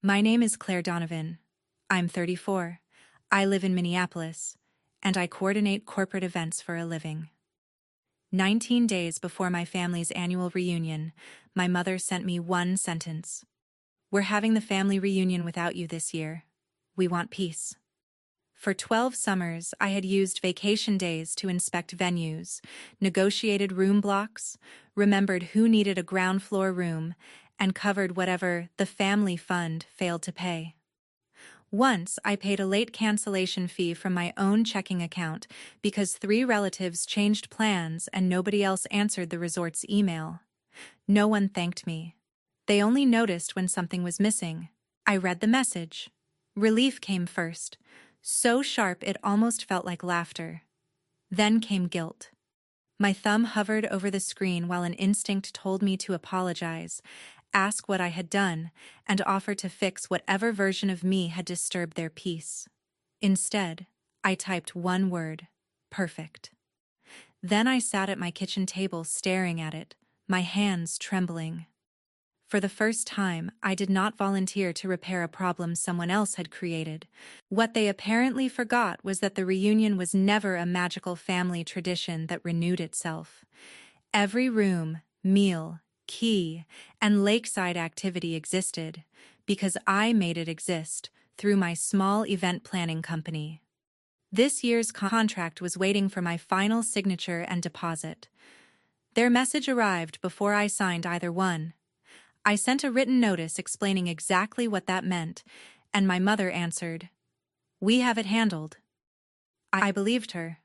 My name is Claire Donovan. I'm 34. I live in Minneapolis, and I coordinate corporate events for a living. 19 days before my family's annual reunion, my mother sent me one sentence. We're having the family reunion without you this year. We want peace. For 12 summers, I had used vacation days to inspect venues, negotiated room blocks, remembered who needed a ground floor room, and covered whatever the family fund failed to pay. Once, I paid a late cancellation fee from my own checking account because 3 relatives changed plans and nobody else answered the resort's email. No one thanked me. They only noticed when something was missing. I read the message. Relief came first, so sharp it almost felt like laughter. Then came guilt. My thumb hovered over the screen while an instinct told me to apologize, ask what I had done, and offer to fix whatever version of me had disturbed their peace. Instead, I typed one word: perfect. Then I sat at my kitchen table staring at it, my hands trembling. For the first time, I did not volunteer to repair a problem someone else had created. What they apparently forgot was that the reunion was never a magical family tradition that renewed itself. Every room, meal, key, and lakeside activity existed because I made it exist through my small event planning company. This year's contract was waiting for my final signature and deposit. Their message arrived before I signed either one. I sent a written notice explaining exactly what that meant, and my mother answered, "We have it handled." I believed her.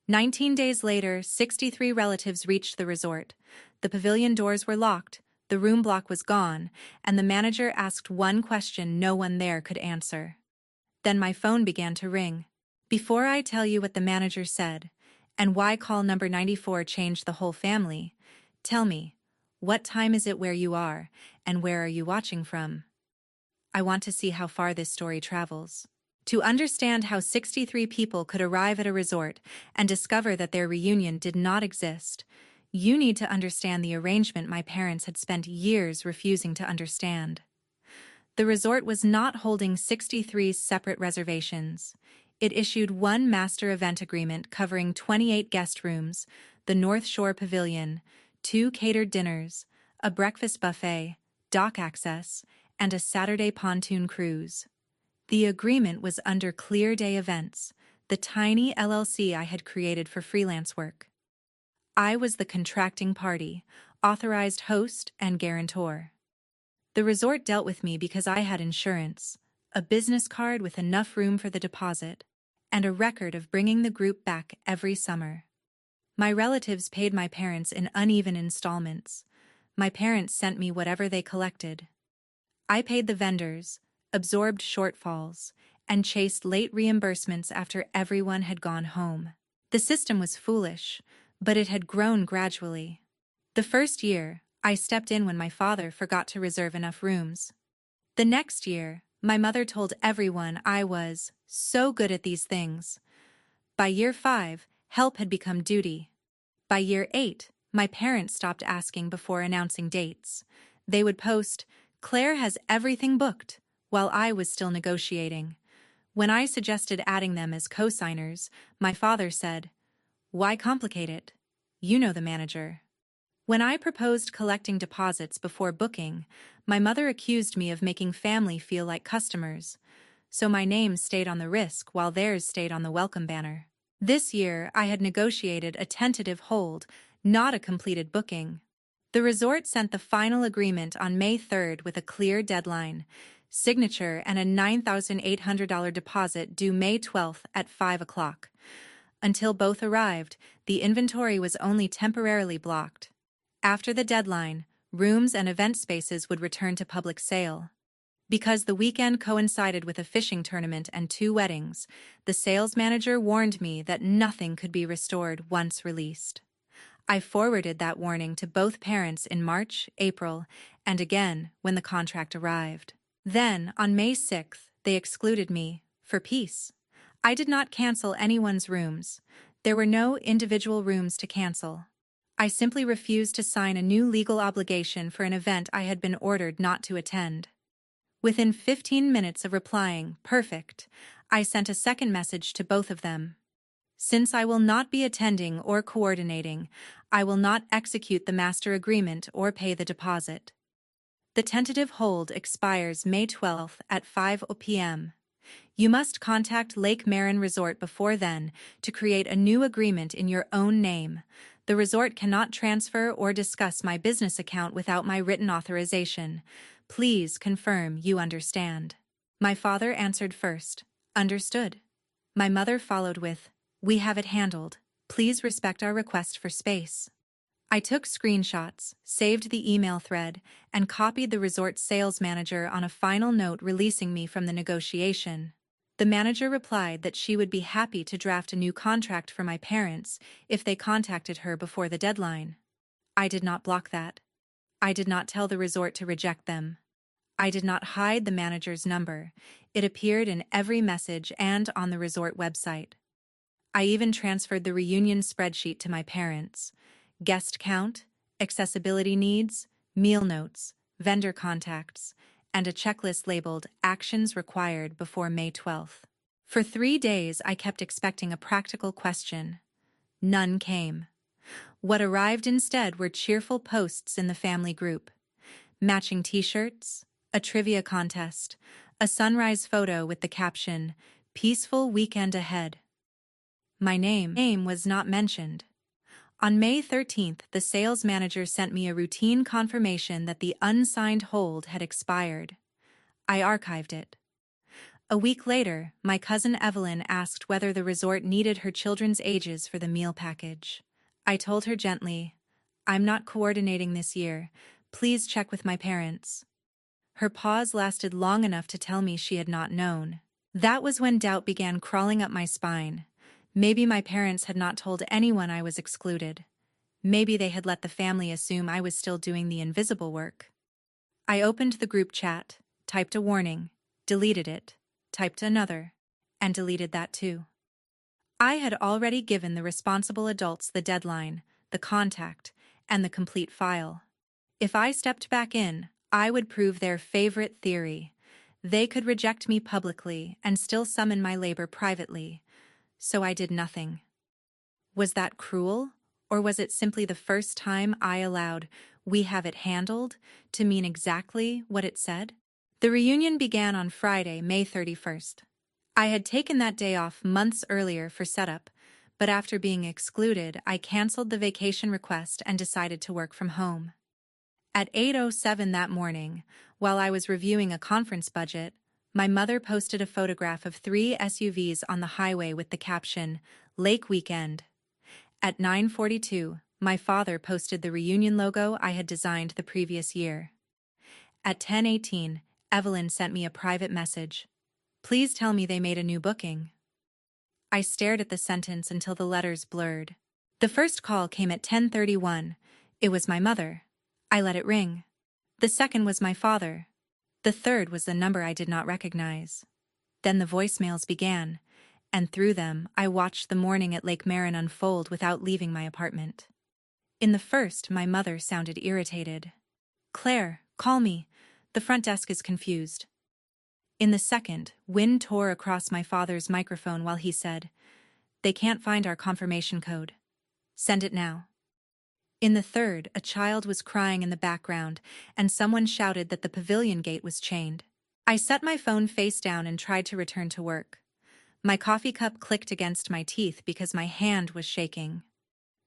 19 days later, 63 relatives reached the resort. The pavilion doors were locked, the room block was gone, and the manager asked one question no one there could answer. Then my phone began to ring. Before I tell you what the manager said, and why call number 94 changed the whole family, tell me, what time is it where you are, and where are you watching from? I want to see how far this story travels. To understand how 63 people could arrive at a resort and discover that their reunion did not exist, you need to understand the arrangement my parents had spent years refusing to understand. The resort was not holding 63 separate reservations. It issued one master event agreement covering 28 guest rooms, the North Shore Pavilion, 2 catered dinners, a breakfast buffet, dock access, and a Saturday pontoon cruise. The agreement was under Clear Day Events, the tiny LLC I had created for freelance work. I was the contracting party, authorized host and guarantor. The resort dealt with me because I had insurance, a business card with enough room for the deposit, and a record of bringing the group back every summer. My relatives paid my parents in uneven installments. My parents sent me whatever they collected. I paid the vendors, absorbed shortfalls, and chased late reimbursements after everyone had gone home. The system was foolish, but it had grown gradually. The first year, I stepped in when my father forgot to reserve enough rooms. The next year, my mother told everyone I was so good at these things. By year 5, help had become duty. By year 8, my parents stopped asking before announcing dates. They would post, "Claire has everything booked," while I was still negotiating. When I suggested adding them as co-signers, my father said, "Why complicate it? You know the manager." When I proposed collecting deposits before booking, my mother accused me of making family feel like customers, so my name stayed on the risk while theirs stayed on the welcome banner. This year, I had negotiated a tentative hold, not a completed booking. The resort sent the final agreement on May 3rd with a clear deadline, signature and a $9,800 deposit due May 12th at 5 o'clock. Until both arrived, the inventory was only temporarily blocked. After the deadline, rooms and event spaces would return to public sale. Because the weekend coincided with a fishing tournament and 2 weddings, the sales manager warned me that nothing could be restored once released. I forwarded that warning to both parents in March, April, and again when the contract arrived. Then, on May 6th, they excluded me, for peace. I did not cancel anyone's rooms. There were no individual rooms to cancel. I simply refused to sign a new legal obligation for an event I had been ordered not to attend. Within 15 minutes of replying, "Perfect," I sent a second message to both of them. "Since I will not be attending or coordinating, I will not execute the master agreement or pay the deposit. The tentative hold expires May 12th at 5 p.m. You must contact Lake Marin Resort before then to create a new agreement in your own name. The resort cannot transfer or discuss my business account without my written authorization. Please confirm you understand." My father answered first, "Understood." My mother followed with, "We have it handled. Please respect our request for space." I took screenshots, saved the email thread, and copied the resort sales manager on a final note releasing me from the negotiation. The manager replied that she would be happy to draft a new contract for my parents if they contacted her before the deadline. I did not block that. I did not tell the resort to reject them. I did not hide the manager's number. It appeared in every message and on the resort website. I even transferred the reunion spreadsheet to my parents. Guest count, accessibility needs, meal notes, vendor contacts, and a checklist labeled "Actions Required Before May 12th. For 3 days I kept expecting a practical question. None came. What arrived instead were cheerful posts in the family group. Matching t-shirts, a trivia contest, a sunrise photo with the caption, "Peaceful weekend ahead." My name was not mentioned. On May 13th, the sales manager sent me a routine confirmation that the unsigned hold had expired. I archived it. A week later, my cousin Evelyn asked whether the resort needed her children's ages for the meal package. I told her gently, "I'm not coordinating this year. Please check with my parents." Her pause lasted long enough to tell me she had not known. That was when doubt began crawling up my spine. Maybe my parents had not told anyone I was excluded. Maybe they had let the family assume I was still doing the invisible work. I opened the group chat, typed a warning, deleted it, typed another, and deleted that too. I had already given the responsible adults the deadline, the contact, and the complete file. If I stepped back in, I would prove their favorite theory. They could reject me publicly and still summon my labor privately. So I did nothing. Was that cruel, or was it simply the first time I allowed "we have it handled" to mean exactly what it said? The reunion began on Friday, May 31st. I had taken that day off months earlier for setup, but after being excluded, I canceled the vacation request and decided to work from home. At 8:07 that morning, while I was reviewing a conference budget, my mother posted a photograph of 3 SUVs on the highway with the caption, "Lake Weekend." At 9:42, my father posted the reunion logo I had designed the previous year. At 10:18, Evelyn sent me a private message. "Please tell me they made a new booking." I stared at the sentence until the letters blurred. The first call came at 10:31. It was my mother. I let it ring. The second was my father. The third was the number I did not recognize. Then the voicemails began, and through them I watched the morning at Lake Marin unfold without leaving my apartment. In the first, my mother sounded irritated. "Claire, call me. The front desk is confused." In the second, wind tore across my father's microphone while he said, "They can't find our confirmation code. Send it now." In the third, a child was crying in the background, and someone shouted that the pavilion gate was chained. I set my phone face down and tried to return to work. My coffee cup clicked against my teeth because my hand was shaking.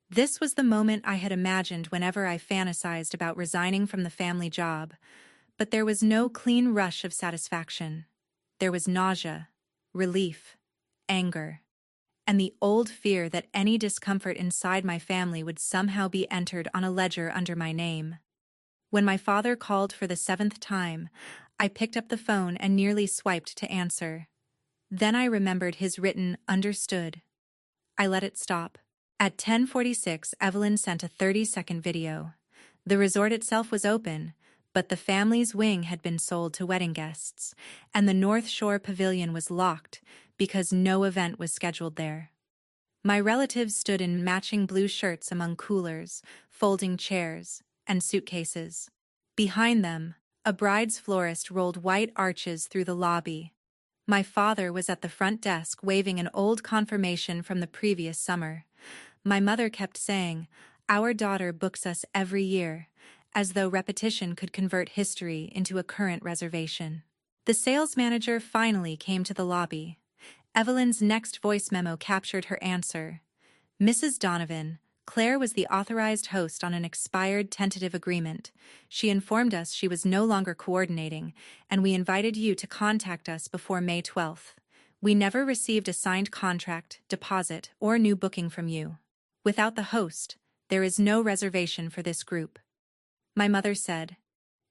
This was the moment I had imagined whenever I fantasized about resigning from the family job, but there was no clean rush of satisfaction. There was nausea, relief, anger, and the old fear that any discomfort inside my family would somehow be entered on a ledger under my name. When my father called for the 7th time, I picked up the phone and nearly swiped to answer. Then I remembered his written "understood." I let it stop. At 10:46, Evelyn sent a 30-second video. The resort itself was open, but the family's wing had been sold to wedding guests, and the North Shore Pavilion was locked because no event was scheduled there. My relatives stood in matching blue shirts among coolers, folding chairs, and suitcases. Behind them, A bride's florist rolled white arches through the lobby. My father was at the front desk waving an old confirmation from the previous summer. My mother kept saying, "Our daughter books us every year," as though repetition could convert history into a current reservation. The sales manager finally came to the lobby. Evelyn's next voice memo captured her answer. "Mrs. Donovan, Claire was the authorized host on an expired tentative agreement. She informed us she was no longer coordinating, and we invited you to contact us before May 12th. We never received a signed contract, deposit, or new booking from you. Without the host, there is no reservation for this group." My mother said,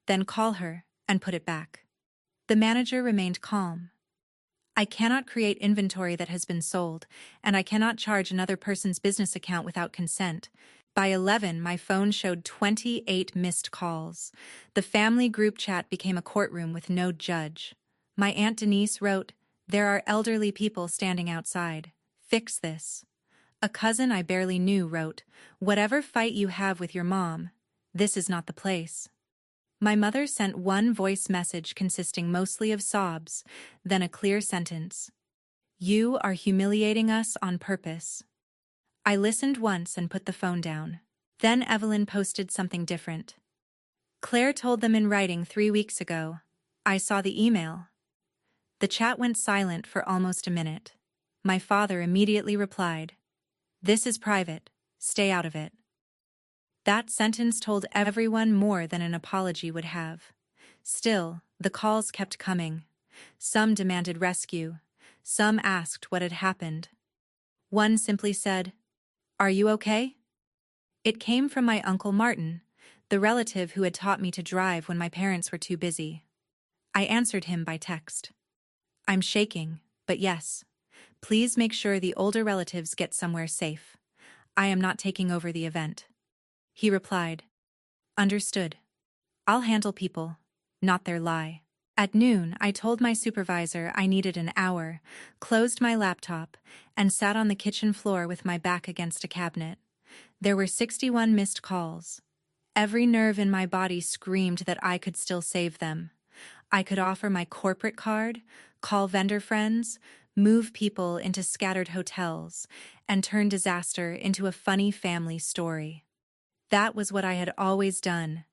"Then call her and put it back." The manager remained calm. "I cannot create inventory that has been sold, and I cannot charge another person's business account without consent." By 11, my phone showed 28 missed calls. The family group chat became a courtroom with no judge. My Aunt Denise wrote, "There are elderly people standing outside. Fix this." A cousin I barely knew wrote, "Whatever fight you have with your mom, this is not the place." My mother sent one voice message consisting mostly of sobs, then a clear sentence. "You are humiliating us on purpose." I listened once and put the phone down. Then Evelyn posted something different. "Claire told them in writing 3 weeks ago. I saw the email." The chat went silent for almost a minute. My father immediately replied, "This is private. Stay out of it." That sentence told everyone more than an apology would have. Still, the calls kept coming. Some demanded rescue. Some asked what had happened. One simply said, "Are you okay?" It came from my Uncle Martin, the relative who had taught me to drive when my parents were too busy. I answered him by text. "I'm shaking, but yes. Please make sure the older relatives get somewhere safe. I am not taking over the event." He replied, "Understood. I'll handle people, not their lie." At noon, I told my supervisor I needed an hour, closed my laptop, and sat on the kitchen floor with my back against a cabinet. There were 61 missed calls. Every nerve in my body screamed that I could still save them. I could offer my corporate card, call vendor friends, move people into scattered hotels, and turn disaster into a funny family story. That was what I had always done.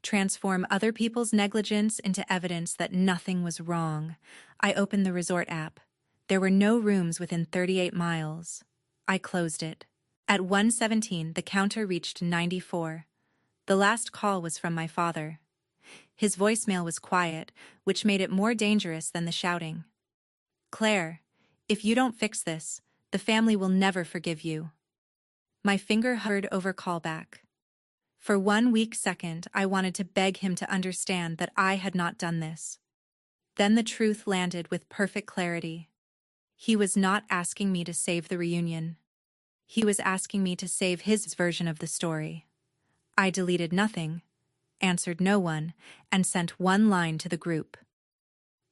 Transform other people's negligence into evidence that nothing was wrong. I opened the resort app. There were no rooms within 38 miles. I closed it. At 1:17, the counter reached 94. The last call was from my father. His voicemail was quiet, which made it more dangerous than the shouting. "Claire, if you don't fix this, the family will never forgive you." My finger hovered over callback. For 1 weak second, I wanted to beg him to understand that I had not done this. Then the truth landed with perfect clarity. He was not asking me to save the reunion. He was asking me to save his version of the story. I deleted nothing, answered no one, and sent one line to the group.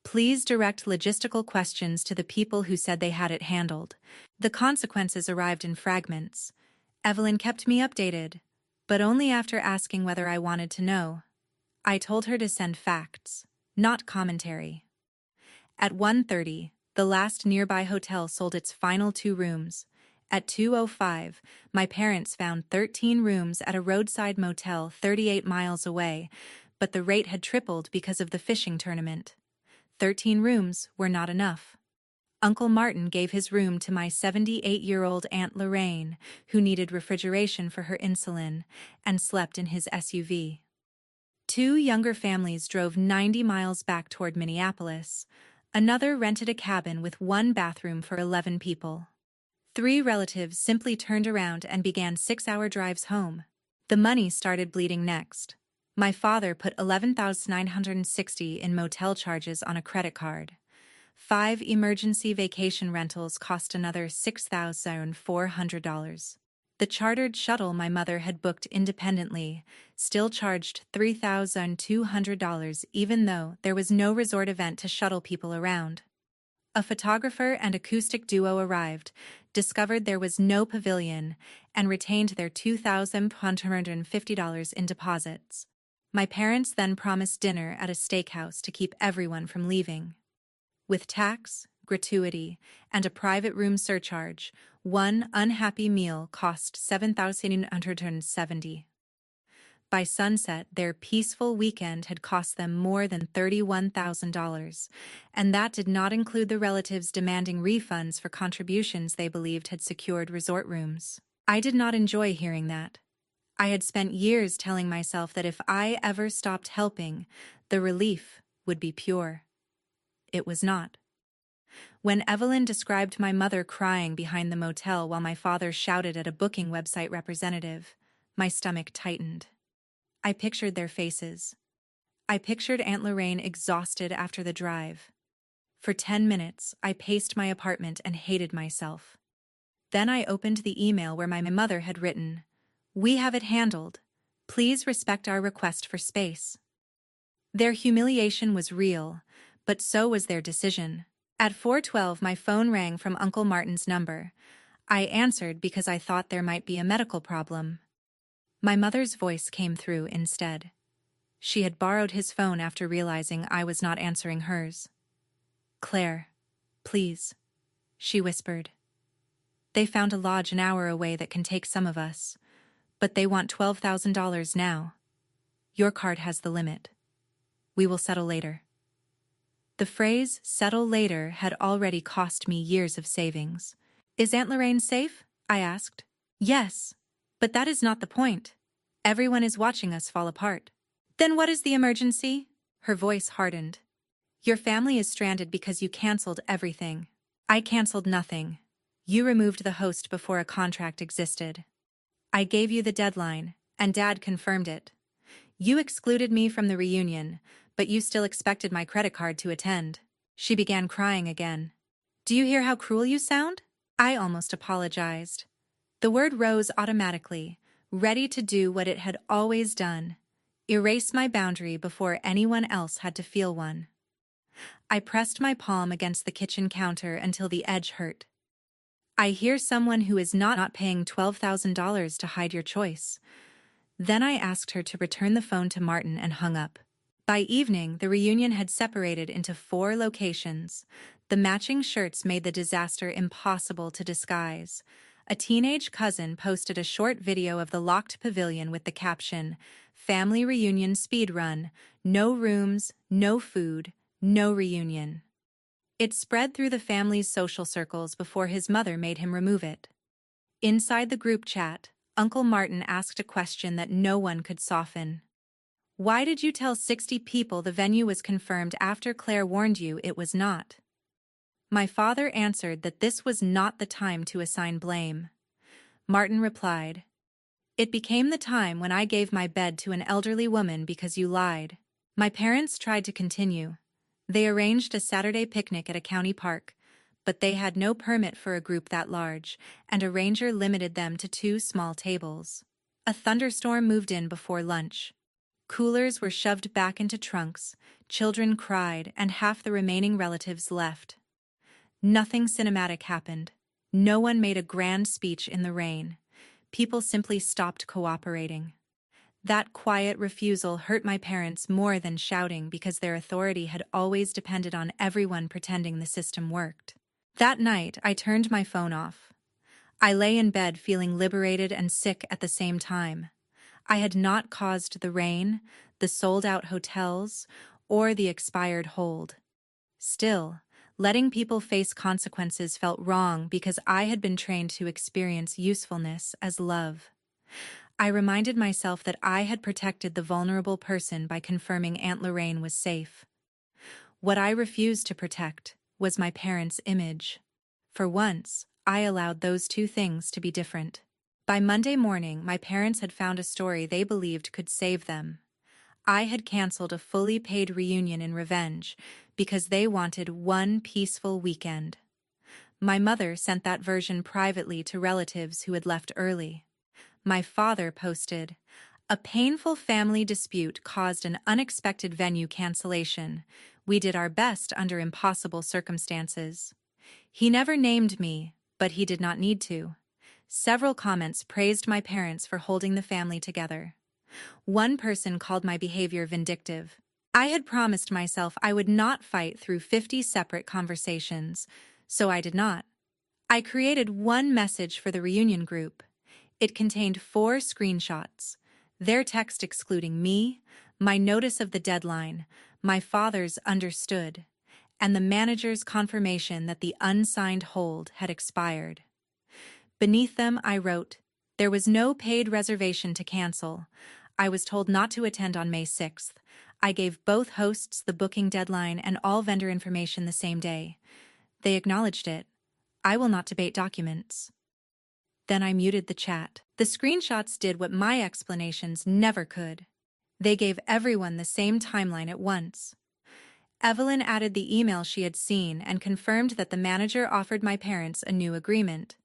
"Please direct logistical questions to the people who said they had it handled." The consequences arrived in fragments. Evelyn kept me updated, but only after asking whether I wanted to know. I told her to send facts, not commentary. At 1:30, the last nearby hotel sold its final 2 rooms. At 2:05, my parents found 13 rooms at a roadside motel 38 miles away, but the rate had tripled because of the fishing tournament. 13 rooms were not enough. Uncle Martin gave his room to my 78-year-old Aunt Lorraine, who needed refrigeration for her insulin, and slept in his SUV. 2 younger families drove 90 miles back toward Minneapolis. Another rented a cabin with 1 bathroom for 11 people. 3 relatives simply turned around and began 6-hour drives home. The money started bleeding next. My father put $11,960 in motel charges on a credit card. 5 emergency vacation rentals cost another $6,400. The chartered shuttle my mother had booked independently still charged $3,200 even though there was no resort event to shuttle people around. A photographer and acoustic duo arrived, discovered there was no pavilion, and retained their $2,150 in deposits. My parents then promised dinner at a steakhouse to keep everyone from leaving. With tax, gratuity, and a private room surcharge, one unhappy meal cost $7,170. By sunset, their peaceful weekend had cost them more than $31,000, and that did not include the relatives demanding refunds for contributions they believed had secured resort rooms. I did not enjoy hearing that. I had spent years telling myself that if I ever stopped helping, the relief would be pure. It was not. When Evelyn described my mother crying behind the motel while my father shouted at a booking website representative, my stomach tightened. I pictured their faces. I pictured Aunt Lorraine exhausted after the drive. For 10 minutes, I paced my apartment and hated myself. Then I opened the email where my mother had written, "We have it handled. Please respect our request for space." Their humiliation was real, but so was their decision. At 4:12, my phone rang from Uncle Martin's number. I answered because I thought there might be a medical problem. My mother's voice came through instead. She had borrowed his phone after realizing I was not answering hers. "Claire, please," she whispered. "They found a lodge an hour away that can take some of us, but they want $12,000 now. Your card has the limit. We will settle later." The phrase "settle later" had already cost me years of savings. "Is Aunt Lorraine safe?" I asked. "Yes, but that is not the point. Everyone is watching us fall apart." "Then what is the emergency?" Her voice hardened. "Your family is stranded because you canceled everything." "I canceled nothing. You removed the host before a contract existed. I gave you the deadline, and Dad confirmed it. You excluded me from the reunion, but you still expected my credit card to attend." She began crying again. "Do you hear how cruel you sound?" I almost apologized. The word rose automatically, ready to do what it had always done: erase my boundary before anyone else had to feel one. I pressed my palm against the kitchen counter until the edge hurt. "I hear someone who is not paying $12,000 to hide your choice." Then I asked her to return the phone to Martin and hung up. By evening, the reunion had separated into 4 locations. The matching shirts made the disaster impossible to disguise. A teenage cousin posted a short video of the locked pavilion with the caption, "Family Reunion Speed Run. No rooms, no food, no reunion." It spread through the family's social circles before his mother made him remove it. Inside the group chat, Uncle Martin asked a question that no one could soften. "Why did you tell 60 people the venue was confirmed after Claire warned you it was not?" My father answered that this was not the time to assign blame. Martin replied, "It became the time when I gave my bed to an elderly woman because you lied." My parents tried to continue. They arranged a Saturday picnic at a county park, but they had no permit for a group that large, and a ranger limited them to 2 small tables. A thunderstorm moved in before lunch. Coolers were shoved back into trunks, children cried, and half the remaining relatives left. Nothing cinematic happened. No one made a grand speech in the rain. People simply stopped cooperating. That quiet refusal hurt my parents more than shouting because their authority had always depended on everyone pretending the system worked. That night, I turned my phone off. I lay in bed feeling liberated and sick at the same time. I had not caused the rain, the sold-out hotels, or the expired hold. Still, letting people face consequences felt wrong because I had been trained to experience usefulness as love. I reminded myself that I had protected the vulnerable person by confirming Aunt Lorraine was safe. What I refused to protect was my parents' image. For once, I allowed those 2 things to be different. By Monday morning, my parents had found a story they believed could save them. I had canceled a fully paid reunion in revenge because they wanted one peaceful weekend. My mother sent that version privately to relatives who had left early. My father posted, "A painful family dispute caused an unexpected venue cancellation. We did our best under impossible circumstances." He never named me, but he did not need to. Several comments praised my parents for holding the family together. One person called my behavior vindictive. I had promised myself I would not fight through 50 separate conversations, so I did not. I created one message for the reunion group. It contained 4 screenshots, their text excluding me, my notice of the deadline, my father's understood, and the manager's confirmation that the unsigned hold had expired. Beneath them I wrote, "There was no paid reservation to cancel. I was told not to attend on May 6th. I gave both hosts the booking deadline and all vendor information the same day. They acknowledged it. I will not debate documents." Then I muted the chat. The screenshots did what my explanations never could. They gave everyone the same timeline at once. Evelyn added the email she had seen and confirmed that the manager offered my parents a new agreement.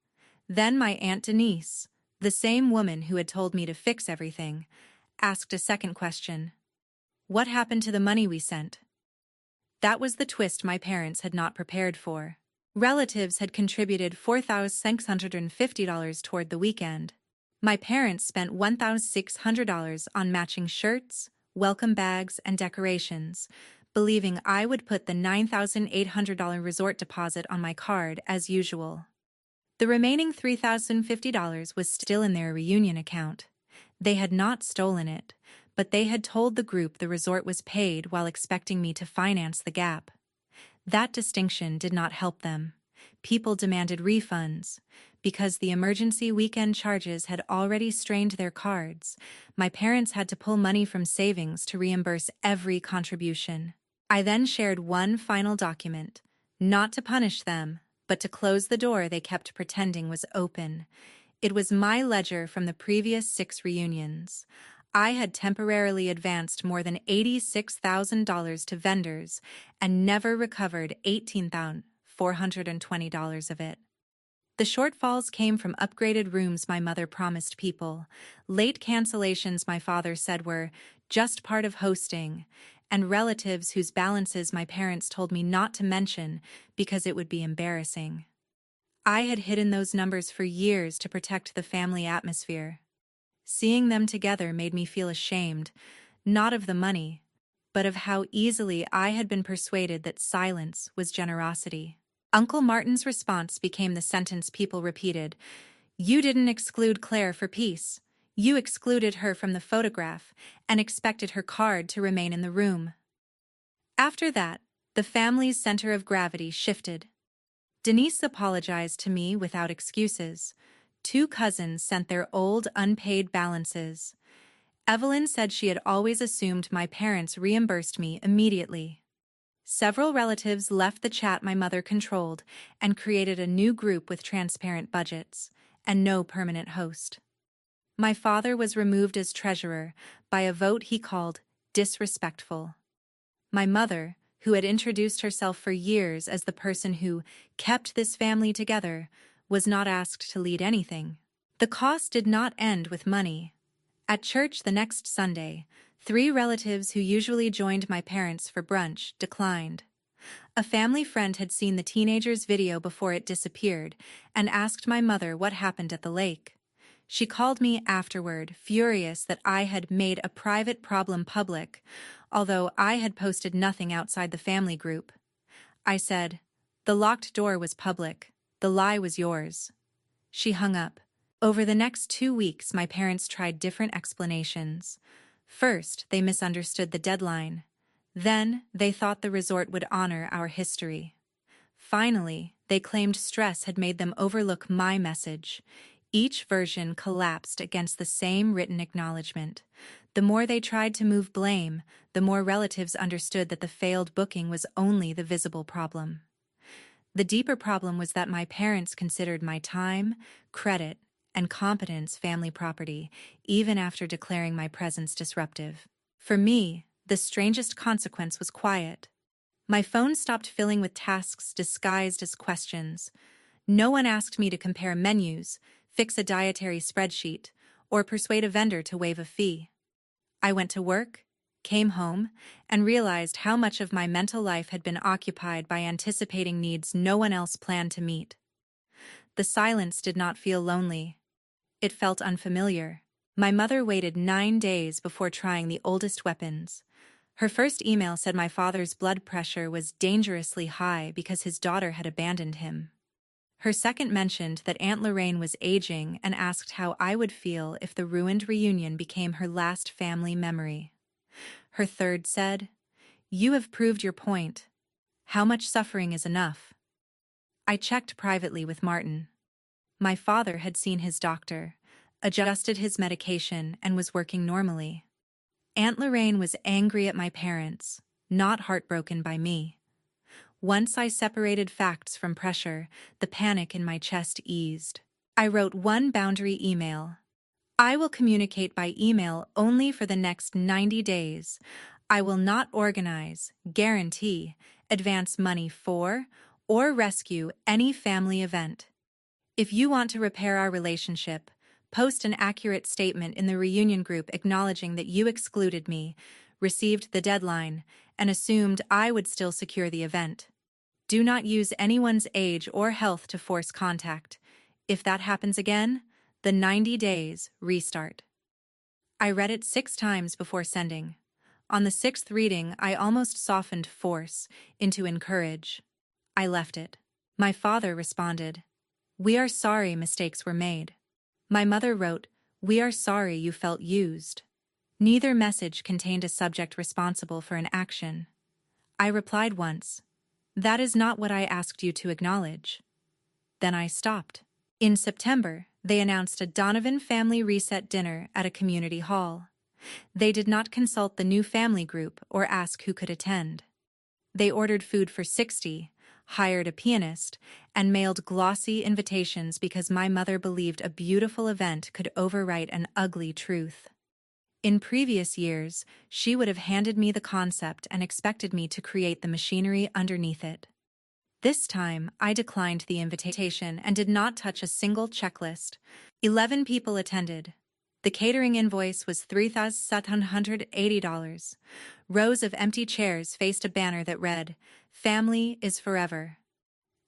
Then my Aunt Denise, the same woman who had told me to fix everything, asked a second question. What happened to the money we sent? That was the twist my parents had not prepared for. Relatives had contributed $4,650 toward the weekend. My parents spent $1,600 on matching shirts, welcome bags, and decorations, believing I would put the $9,800 resort deposit on my card as usual. The remaining $3,050 was still in their reunion account. They had not stolen it, but they had told the group the resort was paid while expecting me to finance the gap. That distinction did not help them. People demanded refunds. Because the emergency weekend charges had already strained their cards, my parents had to pull money from savings to reimburse every contribution. I then shared one final document, not to punish them, but to close the door they kept pretending was open. It was my ledger from the previous 6 reunions. I had temporarily advanced more than $86,000 to vendors and never recovered $18,420 of it. The shortfalls came from upgraded rooms my mother promised people, late cancellations my father said were just part of hosting, and relatives whose balances my parents told me not to mention because it would be embarrassing. I had hidden those numbers for years to protect the family atmosphere. Seeing them together made me feel ashamed, not of the money, but of how easily I had been persuaded that silence was generosity. Uncle Martin's response became the sentence people repeated. You didn't exclude Claire for peace. You excluded her from the photograph and expected her card to remain in the room. After that, the family's center of gravity shifted. Denise apologized to me without excuses. 2 cousins sent their old unpaid balances. Evelyn said she had always assumed my parents reimbursed me immediately. Several relatives left the chat my mother controlled and created a new group with transparent budgets and no permanent host. My father was removed as treasurer by a vote he called disrespectful. My mother, who had introduced herself for years as the person who kept this family together, was not asked to lead anything. The cost did not end with money. At church the next Sunday, 3 relatives who usually joined my parents for brunch declined. A family friend had seen the teenager's video before it disappeared and asked my mother what happened at the lake. She called me afterward, furious that I had made a private problem public, although I had posted nothing outside the family group. I said, "The locked door was public. The lie was yours." She hung up. Over the next 2 weeks, my parents tried different explanations. First, they misunderstood the deadline. Then, they thought the resort would honor our history. Finally, they claimed stress had made them overlook my message. Each version collapsed against the same written acknowledgement. The more they tried to move blame, the more relatives understood that the failed booking was only the visible problem. The deeper problem was that my parents considered my time, credit, and competence family property, even after declaring my presence disruptive. For me, the strangest consequence was quiet. My phone stopped filling with tasks disguised as questions. No one asked me to compare menus, fix a dietary spreadsheet, or persuade a vendor to waive a fee. I went to work, came home, and realized how much of my mental life had been occupied by anticipating needs no one else planned to meet. The silence did not feel lonely. It felt unfamiliar. My mother waited 9 days before trying the oldest weapons. Her first email said my father's blood pressure was dangerously high because his daughter had abandoned him. Her second mentioned that Aunt Lorraine was aging and asked how I would feel if the ruined reunion became her last family memory. Her third said, "You have proved your point. How much suffering is enough?" I checked privately with Martin. My father had seen his doctor, adjusted his medication, and was working normally. Aunt Lorraine was angry at my parents, not heartbroken by me. Once I separated facts from pressure, the panic in my chest eased. I wrote one boundary email. I will communicate by email only for the next 90 days. I will not organize, guarantee, advance money for, or rescue any family event. If you want to repair our relationship, post an accurate statement in the reunion group acknowledging that you excluded me, received the deadline, and assumed I would still secure the event. Do not use anyone's age or health to force contact. If that happens again, the 90 days restart. I read it 6 times before sending. On the 6th reading, I almost softened force into encourage. I left it. My father responded, "We are sorry mistakes were made." My mother wrote, "We are sorry you felt used." Neither message contained a subject responsible for an action. I replied once, "That is not what I asked you to acknowledge." Then I stopped. In September, they announced a Donovan family reset dinner at a community hall. They did not consult the new family group or ask who could attend. They ordered food for 60, hired a pianist, and mailed glossy invitations because my mother believed a beautiful event could overwrite an ugly truth. In previous years, she would have handed me the concept and expected me to create the machinery underneath it. This time, I declined the invitation and did not touch a single checklist. 11 people attended. The catering invoice was $3,780. Rows of empty chairs faced a banner that read, "Family is forever."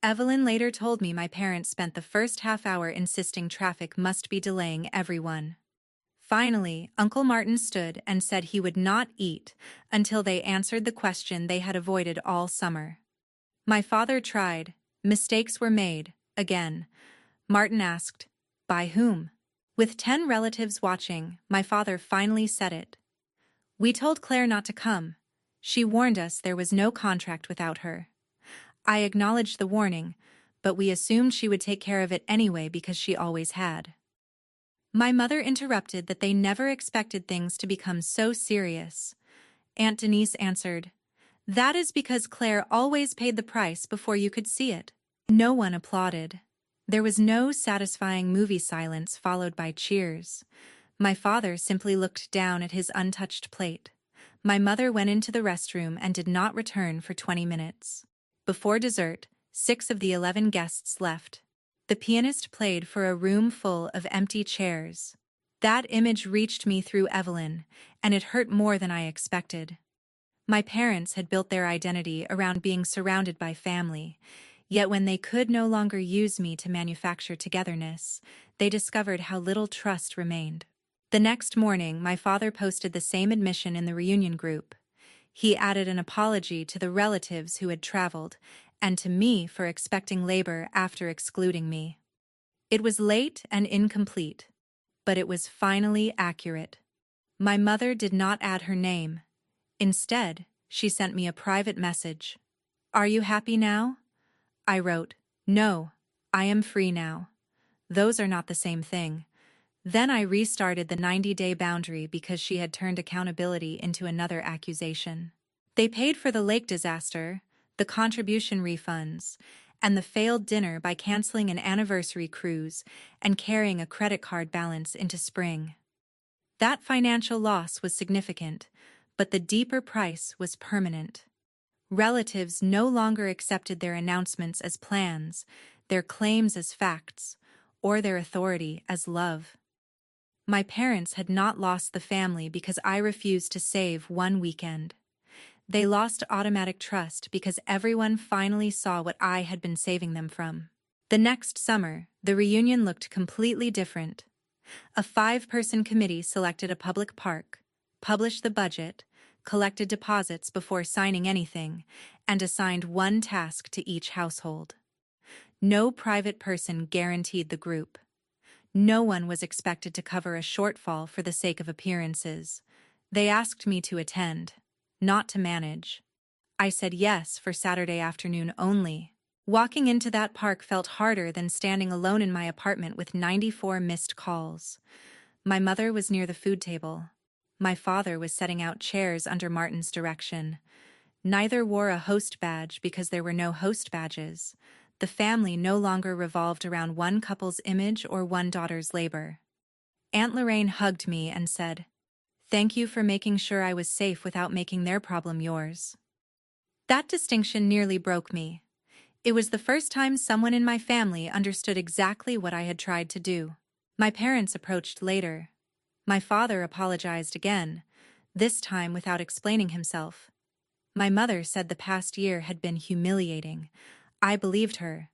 Evelyn later told me my parents spent the first half hour insisting traffic must be delaying everyone. Finally, Uncle Martin stood and said he would not eat until they answered the question they had avoided all summer. My father tried. Mistakes were made, again. Martin asked, "By whom?" With 10 relatives watching, my father finally said it. "We told Claire not to come. She warned us there was no contract without her. I acknowledged the warning, but we assumed she would take care of it anyway because she always had." My mother interrupted that they never expected things to become so serious. Aunt Denise answered, "That is because Claire always paid the price before you could see it." No one applauded. There was no satisfying movie silence followed by cheers. My father simply looked down at his untouched plate. My mother went into the restroom and did not return for 20 minutes. Before dessert, 6 of the 11 guests left. The pianist played for a room full of empty chairs. That image reached me through Evelyn, and it hurt more than I expected. My parents had built their identity around being surrounded by family, yet when they could no longer use me to manufacture togetherness, they discovered how little trust remained. The next morning, my father posted the same admission in the reunion group. He added an apology to the relatives who had traveled, and to me for expecting labor after excluding me. It was late and incomplete, but it was finally accurate. My mother did not add her name. Instead, she sent me a private message. "Are you happy now?" I wrote, "No, I am free now." Those are not the same thing. Then I restarted the 90-day boundary because she had turned accountability into another accusation. They paid for the lake disaster, the contribution refunds, and the failed dinner by canceling an anniversary cruise and carrying a credit card balance into spring. That financial loss was significant, but the deeper price was permanent. Relatives no longer accepted their announcements as plans, their claims as facts, or their authority as love. My parents had not lost the family because I refused to save one weekend. They lost automatic trust because everyone finally saw what I had been saving them from. The next summer, the reunion looked completely different. A 5-person committee selected a public park, published the budget, collected deposits before signing anything, and assigned one task to each household. No private person guaranteed the group. No one was expected to cover a shortfall for the sake of appearances. They asked me to attend, not to manage. I said yes for Saturday afternoon only. Walking into that park felt harder than standing alone in my apartment with 94 missed calls. My mother was near the food table. My father was setting out chairs under Martin's direction. Neither wore a host badge because there were no host badges. The family no longer revolved around one couple's image or one daughter's labor. Aunt Lorraine hugged me and said, "Thank you for making sure I was safe without making their problem yours." That distinction nearly broke me. It was the first time someone in my family understood exactly what I had tried to do. My parents approached later. My father apologized again, this time without explaining himself. My mother said the past year had been humiliating. I believed her.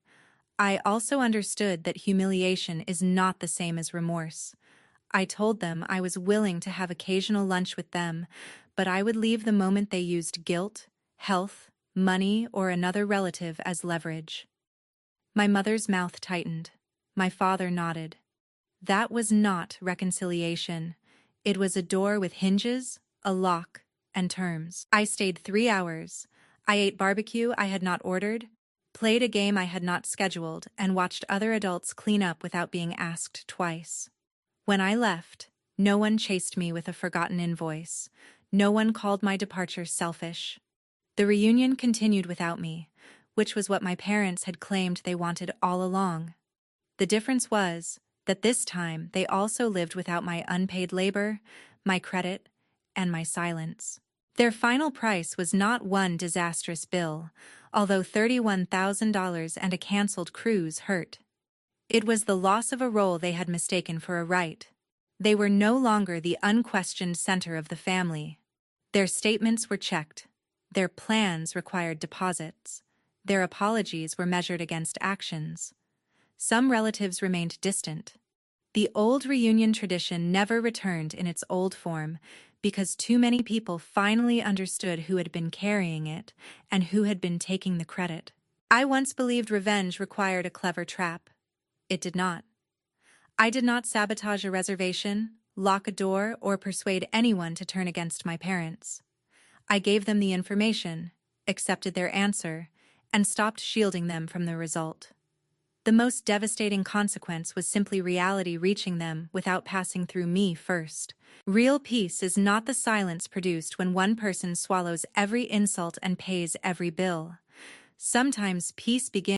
I also understood that humiliation is not the same as remorse. I told them I was willing to have occasional lunch with them, but I would leave the moment they used guilt, health, money, or another relative as leverage. My mother's mouth tightened. My father nodded. That was not reconciliation. It was a door with hinges, a lock, and terms. I stayed 3 hours. I ate barbecue I had not ordered, played a game I had not scheduled, and watched other adults clean up without being asked twice. When I left, no one chased me with a forgotten invoice. No one called my departure selfish. The reunion continued without me, which was what my parents had claimed they wanted all along. The difference was that this time they also lived without my unpaid labor, my credit, and my silence. Their final price was not one disastrous bill, although $31,000 and a canceled cruise hurt. It was the loss of a role they had mistaken for a right. They were no longer the unquestioned center of the family. Their statements were checked. Their plans required deposits. Their apologies were measured against actions. Some relatives remained distant. The old reunion tradition never returned in its old form because too many people finally understood who had been carrying it and who had been taking the credit. I once believed revenge required a clever trap. It did not. I did not sabotage a reservation, lock a door, or persuade anyone to turn against my parents. I gave them the information, accepted their answer, and stopped shielding them from the result. The most devastating consequence was simply reality reaching them without passing through me first. Real peace is not the silence produced when one person swallows every insult and pays every bill. Sometimes peace begins